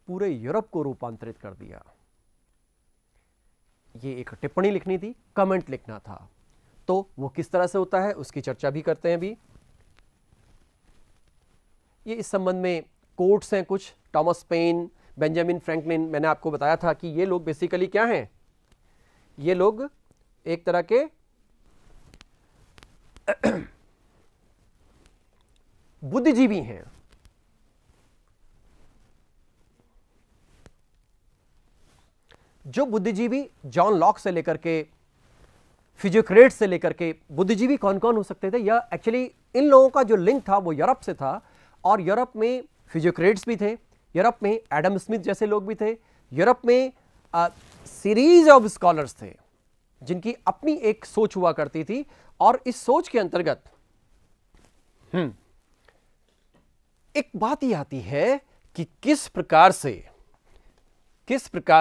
पूरे यूरोप को रूपांतरित कर दिया। ये एक टिप्पणी लिखनी थी, कमेंट लिखना था। तो वो किस तरह से होता है उसकी चर्चा भी करते हैं अभी। ये इस संबंध में कोट्स हैं कुछ, टॉमस पेन, बेंजामिन फ्रैंकलिन। मैंने आपको बताया था कि ये लोग बेसिकली क्या हैं, ये लोग एक तरह के बुद्धिजीवी हैं। जो बुद्धिजीवी जॉन लॉक से लेकर के फिजियोक्रेट्स से लेकर के बुद्धिजीवी कौन कौन हो सकते थे, या एक्चुअली इन लोगों का जो लिंक था वो यूरोप से था, और यूरोप में फिजियोक्रेट्स भी थे, यूरोप में एडम स्मिथ जैसे लोग भी थे, यूरोप में सीरीज ऑफ स्कॉलर्स थे जिनकी अपनी एक सोच हुआ करती थी। और इस सोच के अंतर्गत एक बात ही आती है कि किस प्रकार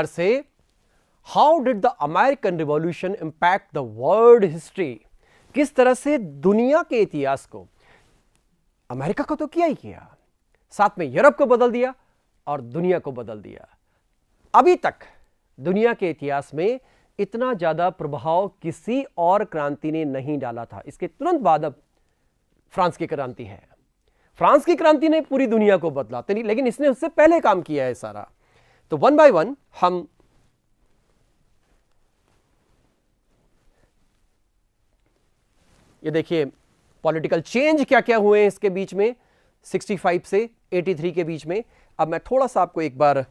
से how did the American revolution impact the world history. किस तरह से दुनिया के इतिहास को, अमेरिका को तो किया ही किया, साथ में यूरोप को बदल दिया और दुनिया को बदल दिया। अभी तक दुनिया के इतिहास में इतना ज्यादा प्रभाव किसी और क्रांति ने नहीं डाला था। इसके तुरंत बाद अब फ्रांस की क्रांति है। फ्रांस की क्रांति ने पूरी दुनिया को बदला, लेकिन इसने उससे पहले काम किया है सारा। तो वन बाय वन हम ये देखिए पॉलिटिकल चेंज क्या क्या हुए हैं इसके बीच में, 65 से 83 के बीच में। अब मैं थोड़ा सा आपको एक बार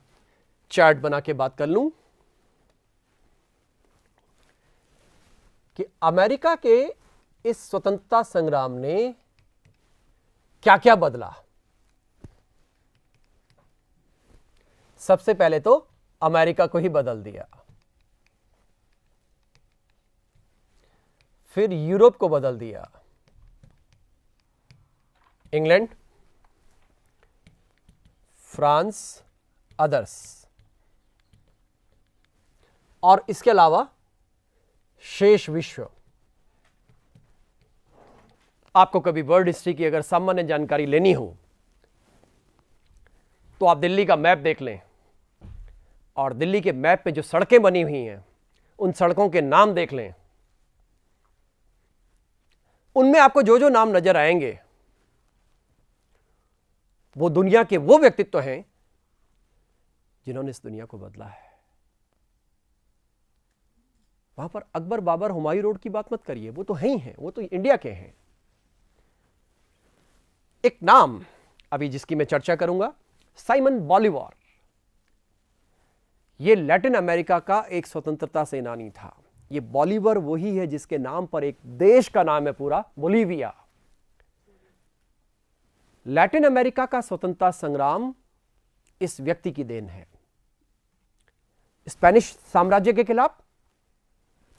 चार्ट बना के बात कर लूं कि अमेरिका के इस स्वतंत्रता संग्राम ने क्या क्या बदला। सबसे पहले तो अमेरिका को ही बदल दिया, फिर यूरोप को बदल दिया, इंग्लैंड, फ्रांस, अदर्स, और इसके अलावा शेष विश्व। आपको कभी वर्ल्ड हिस्ट्री की अगर सामान्य जानकारी लेनी हो तो आप दिल्ली का मैप देख लें, और दिल्ली के मैप पे जो सड़कें बनी हुई हैं उन सड़कों के नाम देख लें। उनमें आपको जो जो नाम नजर आएंगे वो दुनिया के वो व्यक्तित्व हैं जिन्होंने इस दुनिया को बदला है। वहां पर अकबर, बाबर, हुमायूं रोड की बात मत करिए, वो तो है ही हैं, वो तो इंडिया के हैं। एक नाम अभी जिसकी मैं चर्चा करूंगा, साइमन बोलिवर। ये लैटिन अमेरिका का एक स्वतंत्रता सेनानी था। ये बोलिवर वही है जिसके नाम पर एक देश का नाम है पूरा, बोलिविया। लैटिन अमेरिका का स्वतंत्रता संग्राम इस व्यक्ति की देन है। स्पेनिश साम्राज्य के खिलाफ,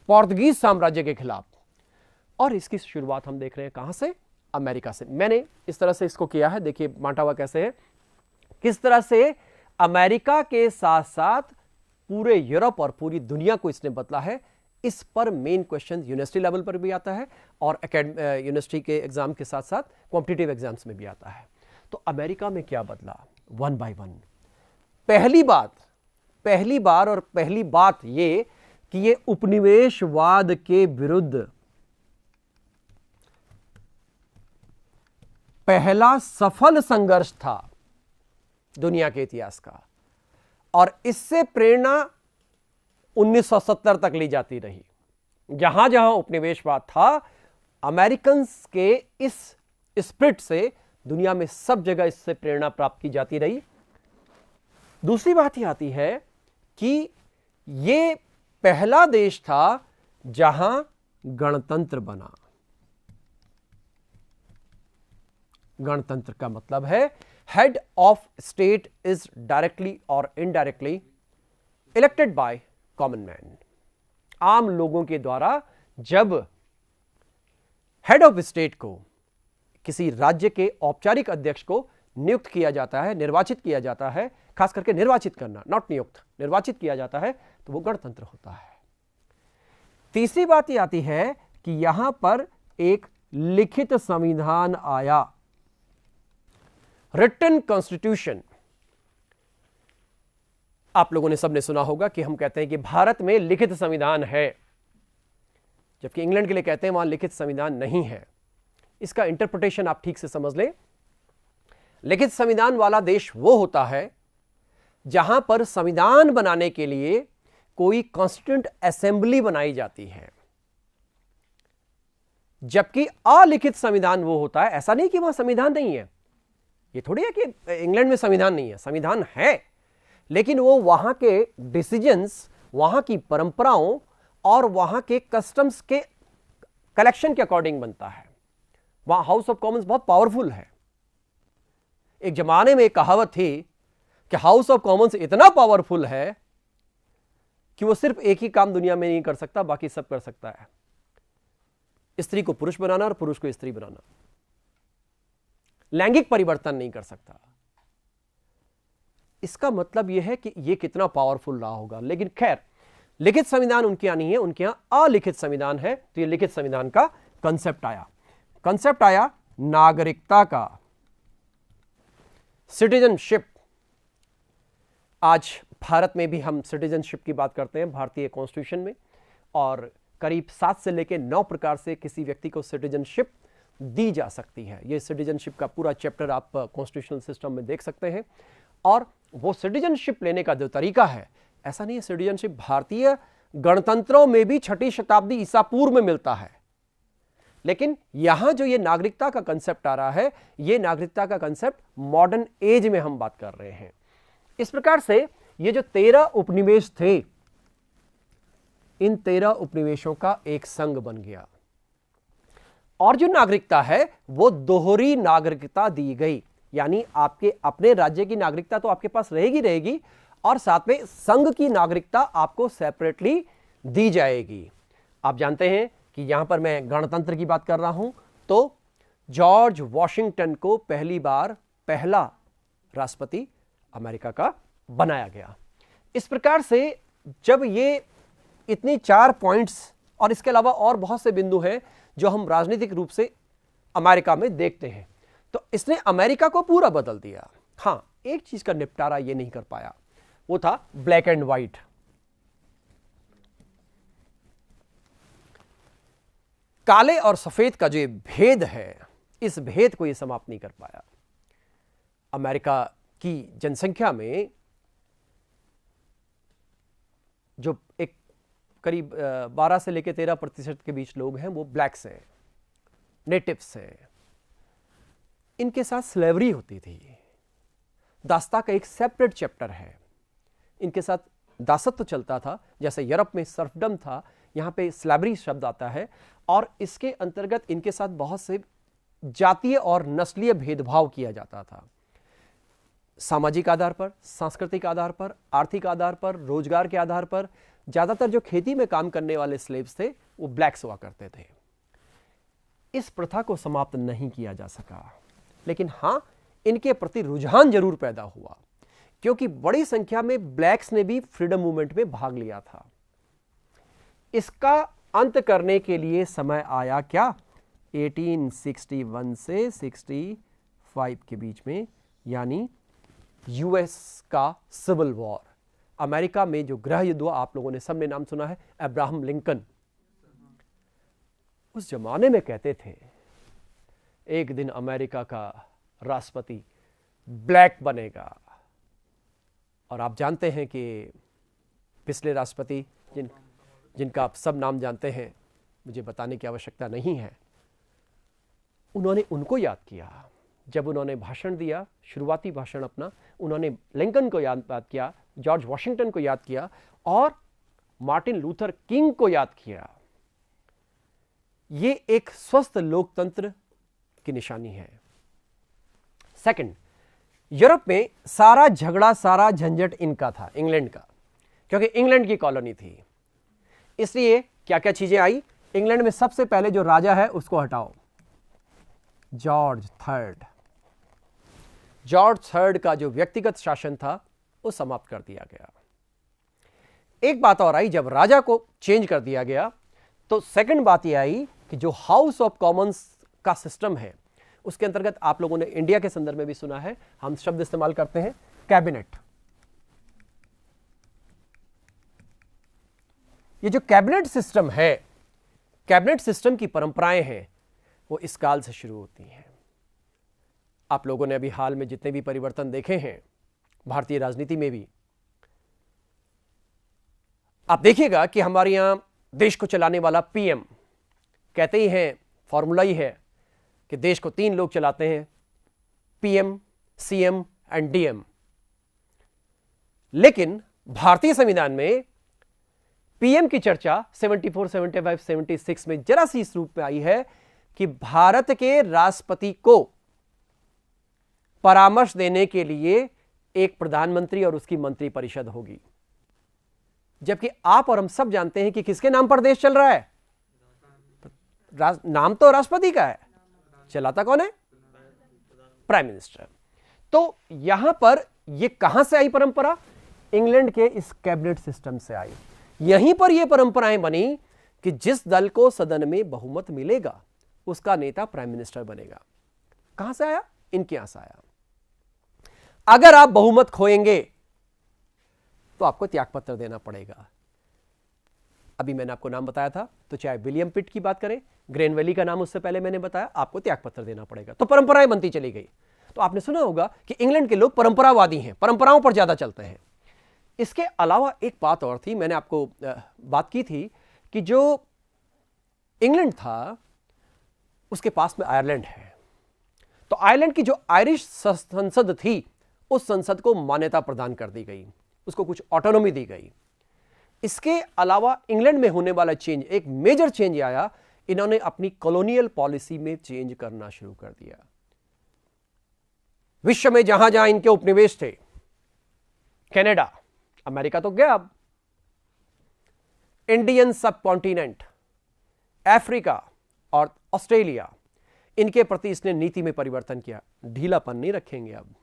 पोर्तुगीज साम्राज्य के खिलाफ, और इसकी शुरुआत हम देख रहे हैं कहां से, अमेरिका से। मैंने इस तरह से इसको किया है, देखिए बांटा हुआ कैसे है, किस तरह से अमेरिका के साथ साथ पूरे यूरोप और पूरी दुनिया को इसने बदला है। इस पर मेन क्वेश्चन यूनिवर्सिटी लेवल पर भी आता है और यूनिवर्सिटी के एग्जाम के साथ साथ कॉम्पिटिटिव एग्जाम्स में भी आता है। तो अमेरिका में क्या बदला, वन बाय वन। पहली बात ये कि ये उपनिवेशवाद के विरुद्ध पहला सफल संघर्ष था दुनिया के इतिहास का, और इससे प्रेरणा 1970 तक ली जाती रही। जहां जहां उपनिवेशवाद था, अमेरिकन के इस स्पिरिट से दुनिया में सब जगह इससे प्रेरणा प्राप्त की जाती रही। दूसरी बात यह आती है कि यह पहला देश था जहां गणतंत्र बना। गणतंत्र का मतलब है head of state is directly और indirectly elected by common man. आम लोगों के द्वारा जब हेड ऑफ स्टेट को, किसी राज्य के औपचारिक अध्यक्ष को नियुक्त किया जाता है, निर्वाचित किया जाता है, खास करके निर्वाचित करना, नॉट नियुक्त, निर्वाचित किया जाता है, तो वो गणतंत्र होता है। तीसरी बात यह आती है कि यहां पर एक लिखित संविधान आया, रिटन कॉन्स्टिट्यूशन। आप लोगों ने सबने सुना होगा कि हम कहते हैं कि भारत में लिखित संविधान है, जबकि इंग्लैंड के लिए कहते हैं वहां लिखित संविधान नहीं है। इसका इंटरप्रिटेशन आप ठीक से समझ लें। लिखित संविधान वाला देश वो होता है जहां पर संविधान बनाने के लिए कोई कॉन्स्टिट्यूएंट असेंबली बनाई जाती है, जबकि अलिखित संविधान वो होता है, ऐसा नहीं कि वहां संविधान नहीं है, ये थोड़ी है कि इंग्लैंड में संविधान नहीं है, संविधान है, लेकिन वो वहां के डिसीजंस, वहां की परंपराओं और वहां के कस्टम्स के कलेक्शन के अकॉर्डिंग बनता है। वहां हाउस ऑफ कॉमन्स बहुत पावरफुल है। एक जमाने में एक कहावत थी कि हाउस ऑफ कॉमन्स इतना पावरफुल है कि वो सिर्फ एक ही काम दुनिया में नहीं कर सकता, बाकी सब कर सकता है, स्त्री को पुरुष बनाना और पुरुष को स्त्री बनाना, लैंगिक परिवर्तन नहीं कर सकता। इसका मतलब यह है कि यह कितना पावरफुल रहा होगा। लेकिन खैर, लिखित संविधान उनके यहां नहीं है, उनके यहां अलिखित संविधान है। तो यह लिखित संविधान का कंसेप्ट आया नागरिकता का, सिटीजनशिप। आज भारत में भी हम सिटीजनशिप की बात करते हैं भारतीय कॉन्स्टिट्यूशन में, और करीब 7 से लेकर 9 प्रकार से किसी व्यक्ति को सिटीजनशिप दी जा सकती है। यह सिटीजनशिप का पूरा चैप्टर आप कॉन्स्टिट्यूशनल सिस्टम में देख सकते हैं। और वो सिटीजनशिप लेने का जो तरीका है, ऐसा नहीं है, सिटीजनशिप भारतीय गणतंत्रों में भी 6ठी शताब्दी ईसा पूर्व में मिलता है, लेकिन यहां जो ये नागरिकता का कंसेप्ट आ रहा है, ये नागरिकता का कंसेप्ट मॉडर्न एज में हम बात कर रहे हैं। इस प्रकार से ये जो 13 उपनिवेश थे, इन 13 उपनिवेशों का एक संघ बन गया, और जो नागरिकता है वो दोहरी नागरिकता दी गई। यानी आपके अपने राज्य की नागरिकता तो आपके पास रहेगी, और साथ में संघ की नागरिकता आपको सेपरेटली दी जाएगी। आप जानते हैं कि यहां पर मैं गणतंत्र की बात कर रहा हूं, तो जॉर्ज वॉशिंगटन को पहली बार पहला राष्ट्रपति अमेरिका का बनाया गया। इस प्रकार से जब ये इतनी 4 पॉइंट्स और इसके अलावा और बहुत से बिंदु हैं जो हम राजनीतिक रूप से अमेरिका में देखते हैं, तो इसने अमेरिका को पूरा बदल दिया। हां, एक चीज का निपटारा ये नहीं कर पाया, वो था ब्लैक एंड व्हाइट। काले और सफेद का जो भेद है, इस भेद को ये समाप्त नहीं कर पाया। अमेरिका की जनसंख्या में जो एक करीब 12 से लेकर 13% के बीच लोग हैं, वो ब्लैक्स हैं, नेटिव्स हैं। इनके साथ स्लेवरी होती थी। दास्ता का एक सेपरेट चैप्टर है। इनके साथ दासत्व चलता था, जैसे यूरोप में सर्फडम था, यहां पे स्लेवरी शब्द आता है, और इसके अंतर्गत इनके साथ बहुत से जातीय और नस्लीय भेदभाव किया जाता था। सामाजिक आधार पर, सांस्कृतिक आधार पर, आर्थिक आधार पर, रोजगार के आधार पर। ज्यादातर जो खेती में काम करने वाले स्लेव्स थे वो ब्लैक्स हुआ करते थे। इस प्रथा को समाप्त नहीं किया जा सका, लेकिन हां, इनके प्रति रुझान जरूर पैदा हुआ, क्योंकि बड़ी संख्या में ब्लैक्स ने भी फ्रीडम मूवमेंट में भाग लिया था। इसका अंत करने के लिए समय आया क्या? 1861 से 65 के बीच में, यानी यूएस का सिविल वॉर। अमेरिका में जो गृह युद्ध हुआ, आप लोगों ने सबने नाम सुना है, अब्राहम लिंकन। उस जमाने में कहते थे एक दिन अमेरिका का राष्ट्रपति ब्लैक बनेगा, और आप जानते हैं कि पिछले राष्ट्रपति जिनका आप सब नाम जानते हैं, मुझे बताने की आवश्यकता नहीं है, उन्होंने उनको याद किया। जब उन्होंने भाषण दिया, शुरुआती भाषण अपना, उन्होंने लिंकन को याद किया, जॉर्ज वॉशिंगटन को याद किया, और मार्टिन लूथर किंग को याद किया। यह एक स्वस्थ लोकतंत्र की निशानी है। सेकंड, यूरोप में सारा झगड़ा, सारा झंझट इनका था, इंग्लैंड का, क्योंकि इंग्लैंड की कॉलोनी थी। इसलिए क्या क्या चीजें आई? इंग्लैंड में सबसे पहले जो राजा है उसको हटाओ, जॉर्ज थर्ड। जॉर्ज थर्ड का जो व्यक्तिगत शासन था वो समाप्त कर दिया गया। एक बात और आई, जब राजा को चेंज कर दिया गया, तो सेकंड बात यह आई कि जो हाउस ऑफ कॉमन्स का सिस्टम है, उसके अंतर्गत आप लोगों ने इंडिया के संदर्भ में भी सुना है, हम शब्द इस्तेमाल करते हैं कैबिनेट। ये जो कैबिनेट सिस्टम है, कैबिनेट सिस्टम की परंपराएं हैं, वो इस काल से शुरू होती हैं। आप लोगों ने अभी हाल में जितने भी परिवर्तन देखे हैं भारतीय राजनीति में भी, आप देखिएगा कि हमारे यहां देश को चलाने वाला पीएम, कहते ही हैं, फॉर्मूला ही है कि देश को 3 लोग चलाते हैं, पीएम, सीएम एंड डीएम। लेकिन भारतीय संविधान में पीएम की चर्चा 74, 75, 76 में जरा सी इस रूप में आई है कि भारत के राष्ट्रपति को परामर्श देने के लिए एक प्रधानमंत्री और उसकी मंत्रिपरिषद होगी। जबकि आप और हम सब जानते हैं कि किसके नाम पर देश चल रहा है? नाम तो राष्ट्रपति का है, चलाता कौन है? Prime minister. तो यहां पर यह कहां से आई परंपरा? इंग्लैंड के इस कैबिनेट सिस्टम से आई। यहीं पर यह परंपराएं बनी कि जिस दल को सदन में बहुमत मिलेगा उसका नेता प्राइम मिनिस्टर बनेगा। कहां से आया? इनके यहां से आया। अगर आप बहुमत खोएंगे तो आपको त्यागपत्र देना पड़ेगा। अभी मैंने आपको नाम बताया था, तो चाहे विलियम पिट की बात करें, ग्रेनवेली का नाम उससे पहले मैंने बताया, आपको त्यागपत्र देना पड़ेगा। तो परंपराएं बनती चली गई। तो आपने सुना होगा कि इंग्लैंड के लोग परंपरावादी हैं, परंपराओं पर ज्यादा चलते हैं। इसके अलावा एक बात और थी, मैंने आपको बात की थी कि जो इंग्लैंड था उसके पास में आयरलैंड है। तो आयरलैंड की जो आयरिश संसद थी, उस संसद को मान्यता प्रदान कर दी गई, उसको कुछ ऑटोनॉमी दी गई। इसके अलावा इंग्लैंड में होने वाला चेंज, एक मेजर चेंज आया, इन्होंने अपनी कॉलोनियल पॉलिसी में चेंज करना शुरू कर दिया। विश्व में जहां जहां इनके उपनिवेश थे, कनाडा, अमेरिका तो गया, अब इंडियन सब कॉन्टिनेंट, अफ्रीका और ऑस्ट्रेलिया, इनके प्रति इसने नीति में परिवर्तन किया। ढीलापन नहीं रखेंगे अब,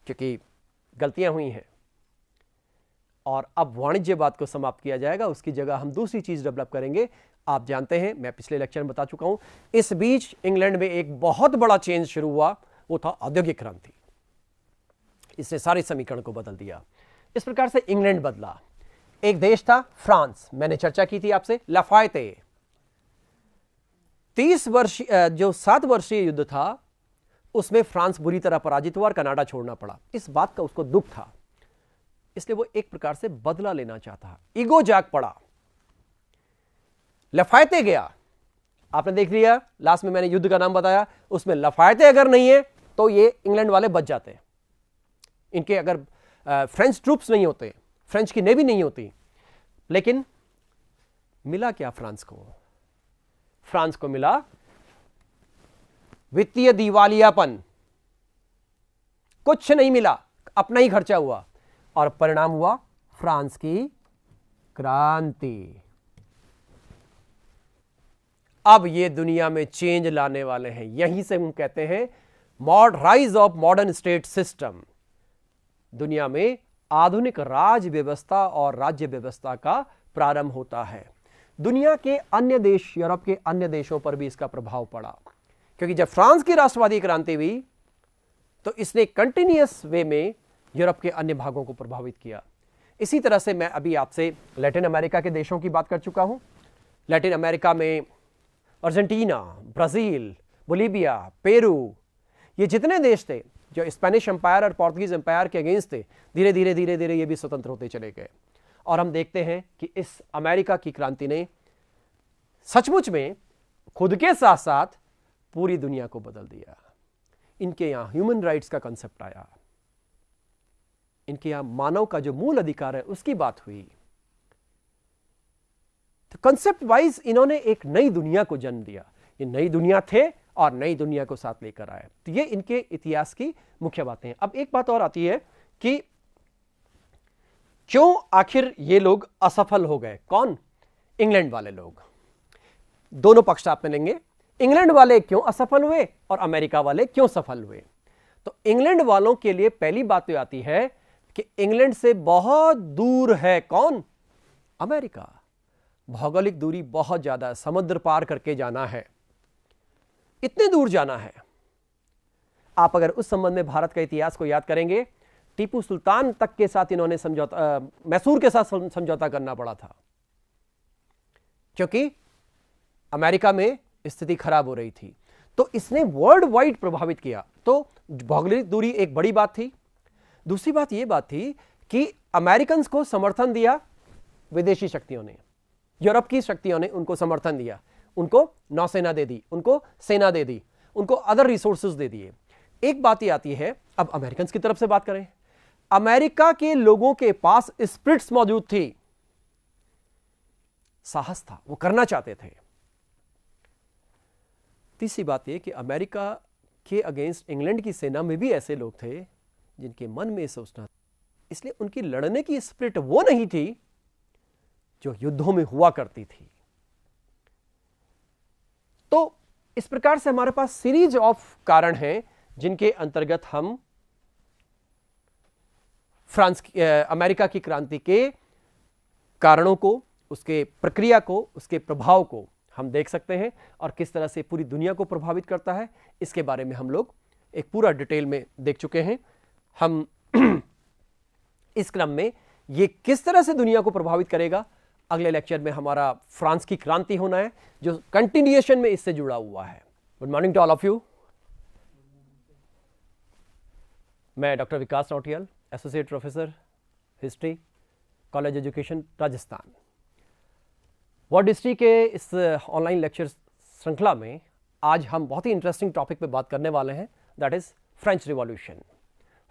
क्योंकि गलतियां हुई हैं, और अब वाणिज्यवाद को समाप्त किया जाएगा। उसकी जगह हम दूसरी चीज डेवलप करेंगे। आप जानते हैं, मैं पिछले लेक्चर में बता चुका हूं, इस बीच इंग्लैंड में एक बहुत बड़ा चेंज शुरू हुआ, वो था औद्योगिक क्रांति। इसने सारे समीकरण को बदल दिया। इस प्रकार से इंग्लैंड बदला। एक देश था फ्रांस, मैंने चर्चा की थी आपसे, लाफायते। 30 वर्ष जो 7 वर्षीय युद्ध था, उसमें फ्रांस बुरी तरह पराजित हुआ और कनाडा छोड़ना पड़ा। इस बात का उसको दुख था, इसलिए वो एक प्रकार से बदला लेना चाहता। ईगो जाग पड़ा, लाफायते गया। आपने देख लिया, लास्ट में मैंने युद्ध का नाम बताया, उसमें लाफायते अगर नहीं है तो ये इंग्लैंड वाले बच जाते। इनके अगर फ्रेंच ट्रूप्स नहीं होते, फ्रेंच की नेवी नहीं होती। लेकिन मिला क्या फ्रांस को? फ्रांस को मिला वित्तीय दिवालियापन, कुछ नहीं मिला, अपना ही खर्चा हुआ, और परिणाम हुआ फ्रांस की क्रांति। अब ये दुनिया में चेंज लाने वाले हैं। यहीं से हम कहते हैं rise of modern state system. दुनिया में आधुनिक राज व्यवस्था और राज्य व्यवस्था का प्रारंभ होता है। दुनिया के अन्य देश, यूरोप के अन्य देशों पर भी इसका प्रभाव पड़ा, क्योंकि जब फ्रांस की राष्ट्रवादी क्रांति हुई तो इसने कंटिन्यूअस वे में यूरोप के अन्य भागों को प्रभावित किया। इसी तरह से मैं अभी आपसे लैटिन अमेरिका के देशों की बात कर चुका हूं। लैटिन अमेरिका में अर्जेंटीना, ब्राजील, बोलीविया, पेरू, ये जितने देश थे जो स्पेनिश एम्पायर और पोर्तुगीज एम्पायर के अगेंस्ट थे, धीरे धीरे धीरे धीरे ये भी स्वतंत्र होते चले गए। और हम देखते हैं कि इस अमेरिका की क्रांति ने सचमुच में खुद के साथ साथ पूरी दुनिया को बदल दिया। इनके यहां ह्यूमन राइट्स का कंसेप्ट आया, इनके यहां मानव का जो मूल अधिकार है उसकी बात हुई। तो कंसेप्ट वाइज इन्होंने एक नई दुनिया को जन्म दिया। ये नई दुनिया थे और नई दुनिया को साथ लेकर आए। तो ये इनके इतिहास की मुख्य बातें हैं। अब एक बात और आती है कि क्यों आखिर ये लोग असफल हो गए? कौन? इंग्लैंड वाले लोग। दोनों पक्ष आप में लेंगे। इंग्लैंड वाले क्यों असफल हुए और अमेरिका वाले क्यों सफल हुए? तो इंग्लैंड वालों के लिए पहली बात तो आती है कि इंग्लैंड से बहुत दूर है कौन? अमेरिका। भौगोलिक दूरी बहुत ज्यादा, समुद्र पार करके जाना है, इतने दूर जाना है। आप अगर उस संबंध में भारत का इतिहास को याद करेंगे, टीपू सुल्तान तक के साथ इन्होंने समझौता, मैसूर के साथ समझौता करना पड़ा था, क्योंकि अमेरिका में स्थिति खराब हो रही थी। तो इसने वर्ल्ड वाइड प्रभावित किया। तो भौगोलिक दूरी एक बड़ी बात थी। दूसरी बात यह बात थी कि अमेरिकन्स को समर्थन दिया विदेशी शक्तियों ने, यूरोप की शक्तियों ने उनको समर्थन दिया, उनको नौसेना दे दी, उनको सेना दे दी, उनको अदर रिसोर्सेज दे दिए। एक बात यह आती है, अब अमेरिकन्स की तरफ से बात करें, अमेरिका के लोगों के पास स्पिरिट्स मौजूद थी, साहस था, वो करना चाहते थे। तीसरी बात यह कि अमेरिका के अगेंस्ट इंग्लैंड की सेना में भी ऐसे लोग थे जिनके मन में सोचना, इसलिए उनकी लड़ने की स्पिरिट वो नहीं थी जो युद्धों में हुआ करती थी। तो इस प्रकार से हमारे पास सीरीज ऑफ कारण हैं जिनके अंतर्गत हम अमेरिका की क्रांति के कारणों को, उसके प्रक्रिया को, उसके प्रभाव को हम देख सकते हैं और किस तरह से पूरी दुनिया को प्रभावित करता है, इसके बारे में हम लोग एक पूरा डिटेल में देख चुके हैं। हम इस क्रम में ये किस तरह से दुनिया को प्रभावित करेगा, अगले लेक्चर में हमारा फ्रांस की क्रांति होना है जो कंटिन्यूएशन में इससे जुड़ा हुआ है। Good morning to all of you. मैं doctor Vikas Nautiyal, associate professor history, college education, Rajasthan. World history के इस ऑनलाइन लेक्चर श्रृंखला में आज हम बहुत ही इंटरेस्टिंग टॉपिक पे बात करने वाले हैं, that is French revolution,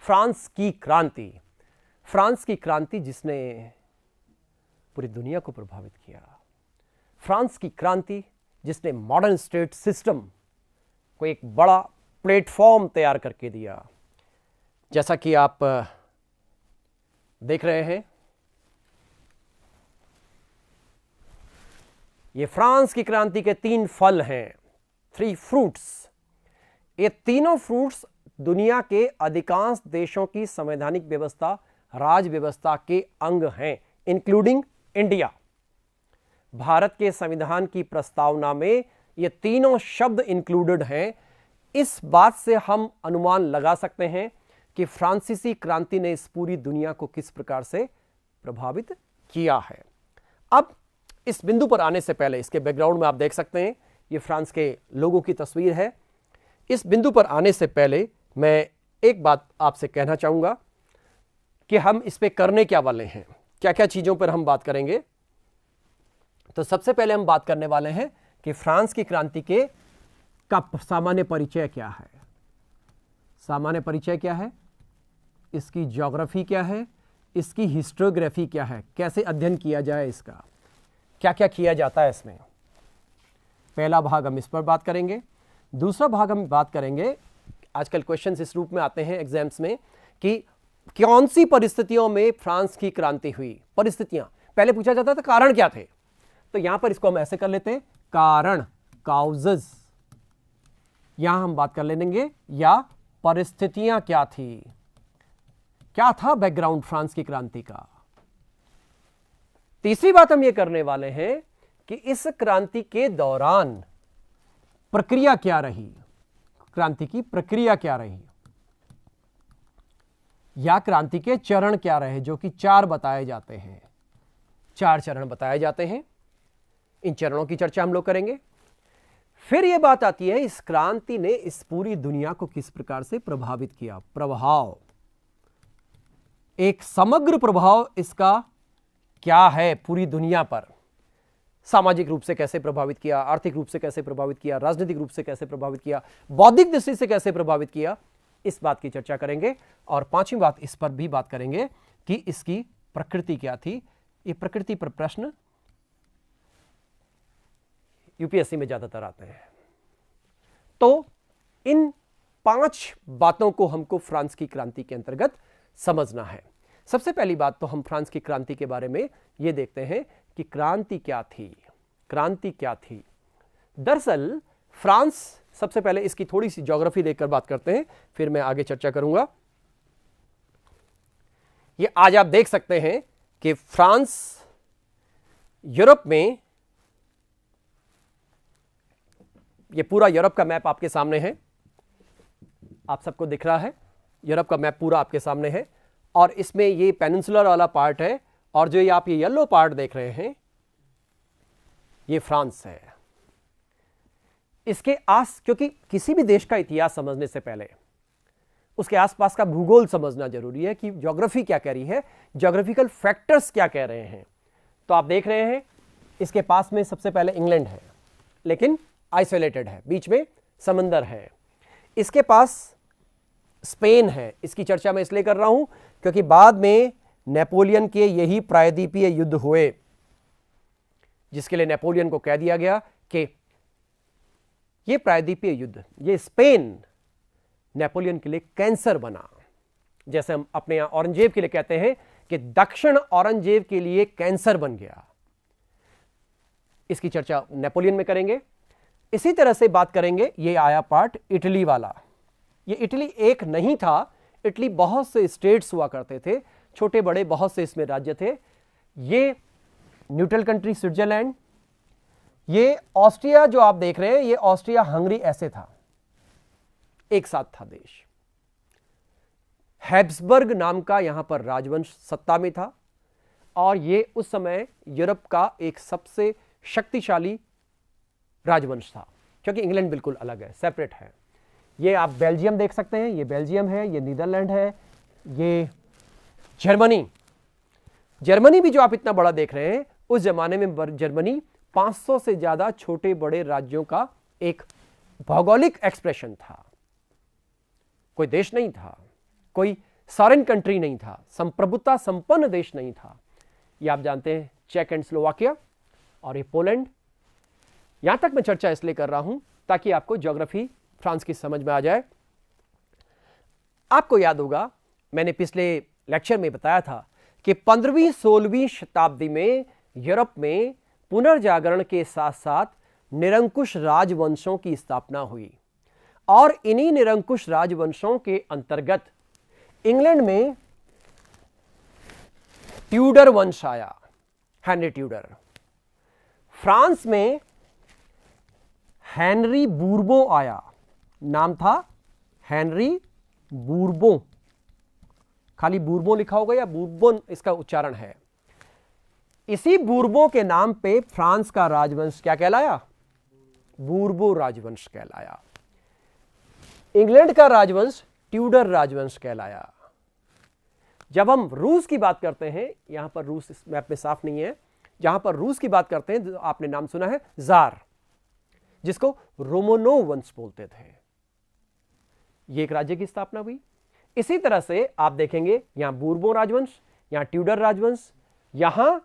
France की क्रांति। फ्रांस की क्रांति जिसने पूरी दुनिया को प्रभावित किया, फ्रांस की क्रांति जिसने मॉडर्न स्टेट सिस्टम को एक बड़ा प्लेटफॉर्म तैयार करके दिया। जैसा कि आप देख रहे हैं, ये फ्रांस की क्रांति के 3 फल हैं, 3 फ्रूट्स। ये तीनों फ्रूट्स दुनिया के अधिकांश देशों की संवैधानिक व्यवस्था, राज व्यवस्था के अंग हैं, इंक्लूडिंग इंडिया। भारत के संविधान की प्रस्तावना में ये तीनों शब्द इंक्लूडेड हैं। इस बात से हम अनुमान लगा सकते हैं कि फ्रांसीसी क्रांति ने इस पूरी दुनिया को किस प्रकार से प्रभावित किया है। अब इस बिंदु पर आने से पहले, इसके बैकग्राउंड में आप देख सकते हैं ये फ्रांस के लोगों की तस्वीर है। इस बिंदु पर आने से पहले मैं एक बात आपसे कहना चाहूंगा कि हम इस पे करने क्या वाले हैं, क्या क्या चीजों पर हम बात करेंगे। तो सबसे पहले हम बात करने वाले हैं कि फ्रांस की क्रांति का सामान्य परिचय क्या है। सामान्य परिचय क्या है, इसकी ज्योग्राफी क्या है, इसकी हिस्टोग्राफी क्या है, कैसे अध्ययन किया जाए, इसका क्या क्या किया जाता है इसमें। पहला भाग हम इस पर बात करेंगे। दूसरा भाग हम बात करेंगे, आजकल क्वेश्चंस इस रूप में आते हैं एग्जाम्स में कि कौन सी परिस्थितियों में फ्रांस की क्रांति हुई। परिस्थितियां पहले पूछा जाता था, कारण क्या थे, तो यहां पर इसको हम ऐसे कर लेते हैं, कारण, काउजेस, यहां हम बात कर लेंगे, या परिस्थितियां क्या थी, क्या था बैकग्राउंड फ्रांस की क्रांति का। तीसरी बात हम यह करने वाले हैं कि इस क्रांति के दौरान प्रक्रिया क्या रही, क्रांति की प्रक्रिया क्या रही, या क्रांति के चरण क्या रहे, जो कि 4 बताए जाते हैं। 4 चरण बताए जाते हैं, इन चरणों की चर्चा हम लोग करेंगे। फिर यह बात आती है इस क्रांति ने इस पूरी दुनिया को किस प्रकार से प्रभावित किया। प्रभाव, एक समग्र प्रभाव इसका क्या है पूरी दुनिया पर, सामाजिक रूप से कैसे प्रभावित किया, आर्थिक रूप से कैसे प्रभावित किया, राजनीतिक रूप से कैसे प्रभावित किया, बौद्धिक दृष्टि से कैसे प्रभावित किया, इस बात की चर्चा करेंगे। और 5वीं बात इस पर भी बात करेंगे कि इसकी प्रकृति क्या थी। ये प्रकृति पर प्रश्न यूपीएससी में ज्यादातर आते हैं। तो इन 5 बातों को हमको फ्रांस की क्रांति के अंतर्गत समझना है। सबसे पहली बात तो हम फ्रांस की क्रांति के बारे में यह देखते हैं कि क्रांति क्या थी। क्रांति क्या थी? दरअसल फ्रांस, सबसे पहले इसकी थोड़ी सी ज्योग्राफी देखकर बात करते हैं, फिर मैं आगे चर्चा करूंगा। ये आज आप देख सकते हैं कि फ्रांस यूरोप में, ये पूरा यूरोप का मैप आपके सामने है, आप सबको दिख रहा है, यूरोप का मैप पूरा आपके सामने है। और इसमें ये पेनिनसुलर वाला पार्ट है, और जो ये आप ये येलो पार्ट देख रहे हैं ये फ्रांस है। इसके क्योंकि किसी भी देश का इतिहास समझने से पहले उसके आसपास का भूगोल समझना जरूरी है कि ज्योग्राफी क्या कह रही है, ज्योग्राफिकल फैक्टर्स क्या कह रहे हैं। तो आप देख रहे हैं इसके पास में सबसे पहले इंग्लैंड है, लेकिन आइसोलेटेड है, बीच में समंदर है। इसके पास स्पेन है। इसकी चर्चा मैं इसलिए कर रहा हूं क्योंकि बाद में नेपोलियन के यही प्रायद्वीपीय युद्ध हुए, जिसके लिए नेपोलियन को कह दिया गया कि ये प्रायद्वीपीय युद्ध, ये स्पेन नेपोलियन के लिए कैंसर बना। जैसे हम अपने यहां औरंगजेब के लिए कहते हैं कि दक्षिण औरंगजेब के लिए कैंसर बन गया। इसकी चर्चा नेपोलियन में करेंगे। इसी तरह से बात करेंगे, ये आया पार्ट इटली वाला। ये इटली एक नहीं था, इटली बहुत से स्टेट्स हुआ करते थे, छोटे बड़े बहुत से इसमें राज्य थे। ये न्यूट्रल कंट्री स्विट्जरलैंड, ये ऑस्ट्रिया जो आप देख रहे हैं, ये ऑस्ट्रिया हंगरी ऐसे था, एक साथ था देश। हैब्सबर्ग नाम का यहां पर राजवंश सत्ता में था, और ये उस समय यूरोप का एक सबसे शक्तिशाली राजवंश था, क्योंकि इंग्लैंड बिल्कुल अलग है, सेपरेट है। ये आप बेल्जियम देख सकते हैं, ये बेल्जियम है, ये नीदरलैंड है, ये जर्मनी। जर्मनी भी जो आप इतना बड़ा देख रहे हैं, उस जमाने में जर्मनी 500 से ज्यादा छोटे बड़े राज्यों का एक भौगोलिक एक्सप्रेशन था। कोई देश नहीं था, कोई सॉरेन कंट्री नहीं था, संप्रभुता संपन्न देश नहीं था। ये आप जानते हैं चेक एंड स्लोवाकिया और ये पोलैंड। यहां तक मैं चर्चा इसलिए कर रहा हूं ताकि आपको ज्योग्राफी फ्रांस की समझ में आ जाए। आपको याद होगा मैंने पिछले लेक्चर में बताया था कि 15वीं-16वीं शताब्दी में यूरोप में पुनर्जागरण के साथ साथ निरंकुश राजवंशों की स्थापना हुई, और इन्हीं निरंकुश राजवंशों के अंतर्गत इंग्लैंड में ट्यूडर वंश आया, हेनरी ट्यूडर। फ्रांस में हेनरी बूरबो आया, नाम था हेनरी बूरबो, खाली बूरबो लिखा होगा या बूरबोन इसका उच्चारण है। इसी बूरबो के नाम पे फ्रांस का राजवंश क्या कहलाया? बूरबो राजवंश कहलाया। इंग्लैंड का राजवंश ट्यूडर राजवंश कहलाया। जब हम रूस की बात करते हैं, यहां पर रूस इस मैप में साफ नहीं है, जहां पर रूस की बात करते हैं, आपने नाम सुना है जार, जिसको रोमनोव वंश बोलते थे। यह एक राज्य की स्थापना हुई। इसी तरह से आप देखेंगे यहां बूरबो राजवंश, यहां ट्यूडर राजवंश, यहां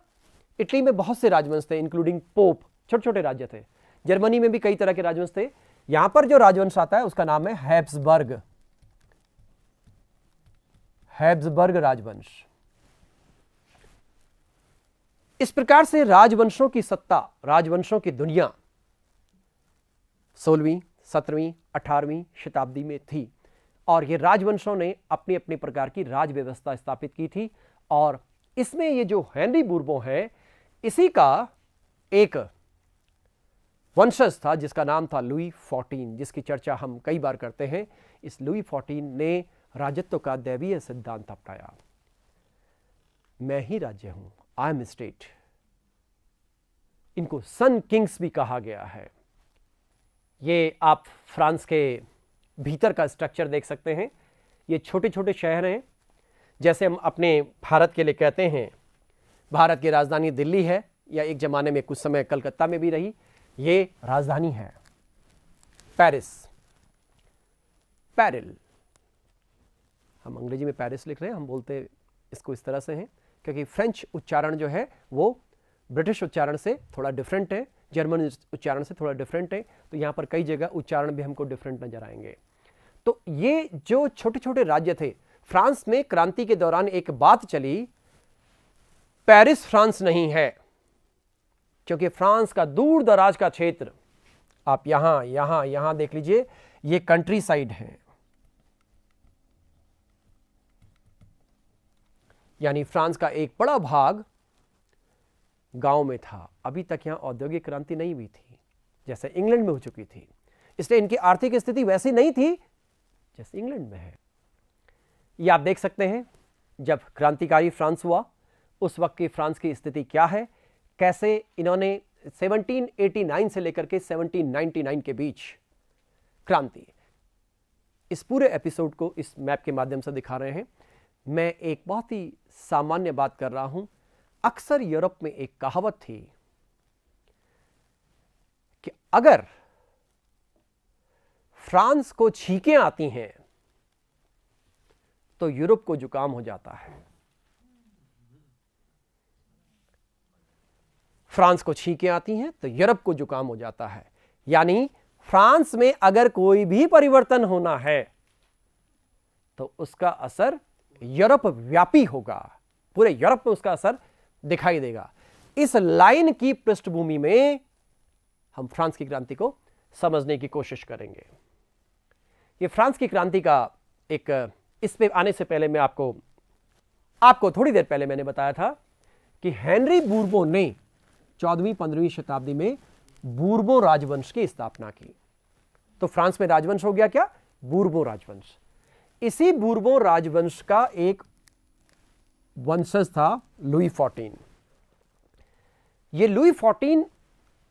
इटली में बहुत से राजवंश थे, इंक्लूडिंग पोप, छोटे छोटे राज्य थे। जर्मनी में भी कई तरह के राजवंश थे। यहां पर जो राजवंश आता है उसका नाम है हैब्सबर्ग, हैब्सबर्ग राजवंश। इस प्रकार से राजवंशों की सत्ता, राजवंशों की दुनिया 16वीं, 17वीं, 18वीं शताब्दी में थी, और ये राजवंशों ने अपनी अपनी प्रकार की राज व्यवस्था स्थापित की थी। और इसमें ये जो हेनरी बूरबो है, इसी का एक वंशज था जिसका नाम था लुई 14, जिसकी चर्चा हम कई बार करते हैं। इस लुई 14 ने राजत्व का दैवीय सिद्धांत अपनाया। मैं ही राज्य हूं, आई एम स्टेट। इनको सन किंग्स भी कहा गया है। ये आप फ्रांस के भीतर का स्ट्रक्चर देख सकते हैं। ये छोटे छोटे शहर हैं, जैसे हम अपने भारत के लिए कहते हैं भारत की राजधानी दिल्ली है, या एक जमाने में कुछ समय कलकत्ता में भी रही। ये राजधानी है पेरिस, पेरिल। हम अंग्रेजी में पेरिस लिख रहे हैं, हम बोलते इसको इस तरह से हैं क्योंकि फ्रेंच उच्चारण जो है वो ब्रिटिश उच्चारण से थोड़ा डिफरेंट है, जर्मन उच्चारण से थोड़ा डिफरेंट है। तो यहां पर कई जगह उच्चारण भी हमको डिफरेंट नजर आएंगे। तो ये जो छोटे छोटे राज्य थे, फ्रांस में क्रांति के दौरान एक बात चली, पेरिस फ्रांस नहीं है, क्योंकि फ्रांस का दूर दराज का क्षेत्र, आप यहां देख लीजिए, ये कंट्री साइड है, यानी फ्रांस का एक बड़ा भाग गांव में था। अभी तक यहां औद्योगिक क्रांति नहीं हुई थी जैसे इंग्लैंड में हो चुकी थी, इसलिए इनकी आर्थिक स्थिति वैसी नहीं थी जैसे इंग्लैंड में है। ये आप देख सकते हैं, जब क्रांतिकारी फ्रांस हुआ, उस वक्त की फ्रांस की स्थिति क्या है, कैसे इन्होंने 1789 से लेकर के 1799 के बीच क्रांति, इस पूरे एपिसोड को इस मैप के माध्यम से दिखा रहे हैं। मैं एक बहुत ही सामान्य बात कर रहा हूं। अक्सर यूरोप में एक कहावत थी कि अगर फ्रांस को छींकें आती हैं तो यूरोप को जुकाम हो जाता है। फ्रांस को छींकें आती हैं तो यूरोप को जुकाम हो जाता है। यानी फ्रांस में अगर कोई भी परिवर्तन होना है तो उसका असर यूरोप व्यापी होगा, पूरे यूरोप में उसका असर दिखाई देगा। इस लाइन की पृष्ठभूमि में हम फ्रांस की क्रांति को समझने की कोशिश करेंगे। ये फ्रांस की क्रांति का एक, इस पे आने से पहले मैं आपको थोड़ी देर पहले मैंने बताया था कि हेनरी बूरबोन ने 14वीं-15वीं शताब्दी में बूरबोन राजवंश की स्थापना की। तो फ्रांस में राजवंश हो गया क्या? बूरबोन राजवंश। इसी बूरबोन राजवंश का एक वंशज था लुई 14। ये लुई 14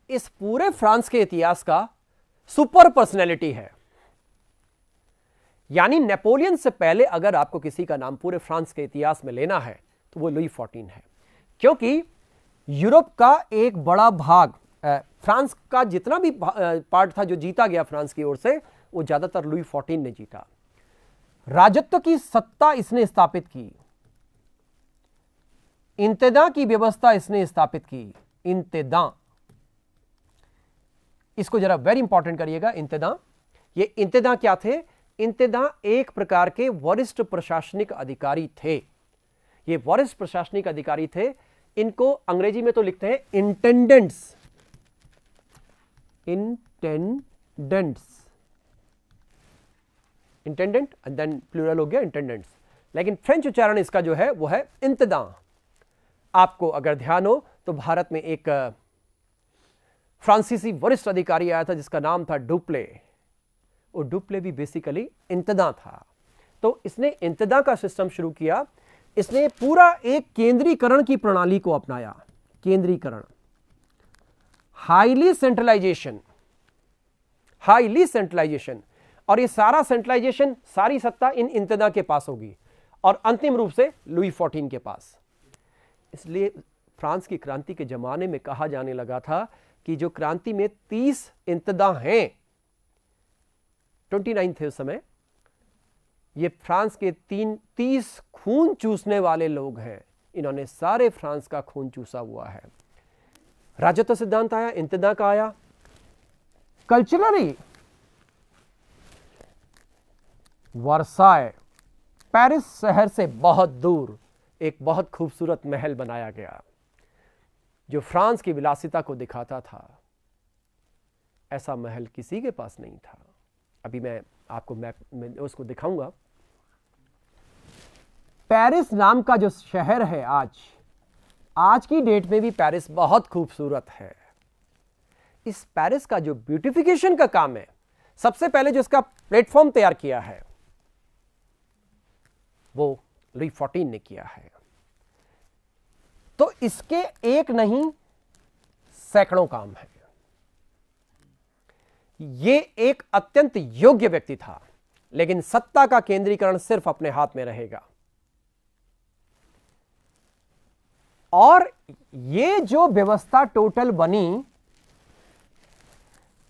इस पूरे फ्रांस के इतिहास का सुपर पर्सनैलिटी है। यानी नेपोलियन से पहले अगर आपको किसी का नाम पूरे फ्रांस के इतिहास में लेना है तो वो लुई 14 है, क्योंकि यूरोप का एक बड़ा भाग, फ्रांस का जितना भी पार्ट था जो जीता गया फ्रांस की ओर से, वो ज्यादातर लुई 14 ने जीता। राजत्व की सत्ता इसने स्थापित की, इंतदा की व्यवस्था इसने स्थापित की। इंतदा, इसको जरा वेरी इंपॉर्टेंट करिएगा। इंतदा, ये इंतदा क्या थे? इंतदा एक प्रकार के वरिष्ठ प्रशासनिक अधिकारी थे। ये वरिष्ठ प्रशासनिक अधिकारी थे, इनको अंग्रेजी में तो लिखते हैं इंटेंडेंट्स, इंटेंडेंट एंड देन प्लूरल हो गया इंटेंडेंट्स, लेकिन फ्रेंच उच्चारण इसका जो है वो है इंतदा। आपको अगर ध्यान हो तो भारत में एक फ्रांसीसी वरिष्ठ अधिकारी आया था जिसका नाम था डुप्ले। वो डुप्ले भी बेसिकली इंतदा था। तो इसने इंतदा का सिस्टम शुरू किया। इसने पूरा एक केंद्रीकरण की प्रणाली को अपनाया। केंद्रीकरण, हाईली सेंट्रलाइजेशन, और ये सारा सेंट्रलाइजेशन, सारी सत्ता इन इंतदा के पास होगी और अंतिम रूप से लुई 14 के पास। इसलिए फ्रांस की क्रांति के जमाने में कहा जाने लगा था कि जो क्रांति में 30 इंतदा हैं, 29 थे उस समय, ये फ्रांस के 30 खून चूसने वाले लोग हैं। इन्होंने सारे फ्रांस का खून चूसा हुआ है। राजत्व सिद्धांत आया, इंतदा का आया। कल्चरली वर्साय, पेरिस शहर से बहुत दूर एक बहुत खूबसूरत महल बनाया गया जो फ्रांस की विलासिता को दिखाता था। ऐसा महल किसी के पास नहीं था। अभी मैं आपको मैप में उसको दिखाऊंगा। पेरिस नाम का जो शहर है, आज की डेट में भी पेरिस बहुत खूबसूरत है। इस पेरिस का जो ब्यूटिफिकेशन का काम है, सबसे पहले जो इसका प्लेटफॉर्म तैयार किया है वो लुई 14 ने किया है। तो इसके एक नहीं सैकड़ों काम है। ये एक अत्यंत योग्य व्यक्ति था, लेकिन सत्ता का केंद्रीकरण सिर्फ अपने हाथ में रहेगा। और ये जो व्यवस्था टोटल बनी,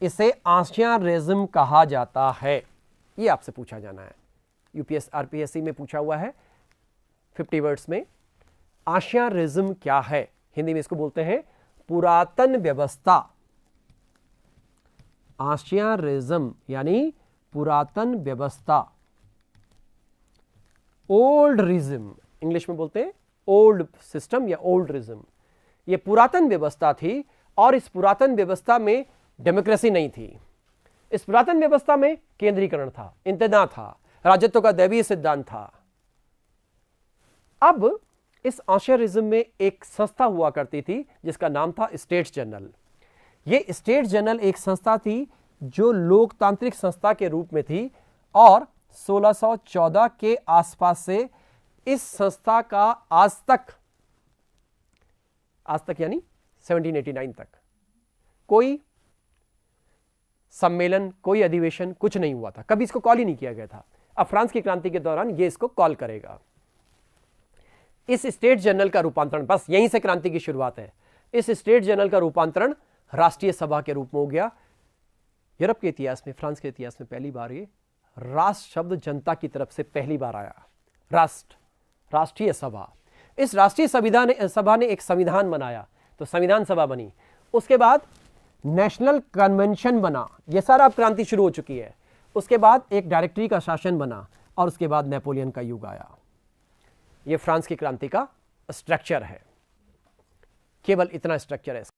इसे आंशियां रेजिम कहा जाता है। ये आपसे पूछा जाना है, यूपीएस आरपीएससी में पूछा हुआ है 50 वर्ड्स में। आंशियां रेजिम क्या है? हिंदी में इसको बोलते हैं पुरातन व्यवस्था। आंशियां रेजिम यानी पुरातन व्यवस्था, ओल्ड रिज्म, इंग्लिश में बोलते हैं ओल्ड सिस्टम या ओल्ड रिज्म। यह पुरातन व्यवस्था थी और इस पुरातन व्यवस्था में डेमोक्रेसी नहीं थी। इस पुरातन व्यवस्था में केंद्रीकरण था, इंतदा था, राजत्व का दैवीय सिद्धांत था। अब इस आंशियारिज्म में एक संस्था हुआ करती थी जिसका नाम था स्टेट्स जनरल। यह स्टेट्स जनरल एक संस्था थी जो लोकतांत्रिक संस्था के रूप में थी और 1614 के आसपास से इस संस्था का आज तक यानी 1789 तक कोई सम्मेलन, कोई अधिवेशन, कुछ नहीं हुआ था, कभी इसको कॉल ही नहीं किया गया था। अब फ्रांस की क्रांति के दौरान ये इसको कॉल करेगा। इस स्टेट जनरल का रूपांतरण, बस यहीं से क्रांति की शुरुआत है, इस स्टेट जनरल का रूपांतरण राष्ट्रीय सभा के रूप में हो गया। यूरोप के इतिहास में, फ्रांस के इतिहास में पहली बार ये राष्ट्र शब्द जनता की तरफ से पहली बार आया। राष्ट्रीय सभा। इस राष्ट्रीय सभा ने एक संविधान बनाया, तो संविधान सभा बनी। उसके बाद नेशनल कन्वेंशन बना। यह सारा अब क्रांति शुरू हो चुकी है। उसके बाद एक डायरेक्टरी का शासन बना और उसके बाद नेपोलियन का युग आया। यह फ्रांस की क्रांति का स्ट्रक्चर है, केवल इतना स्ट्रक्चर है।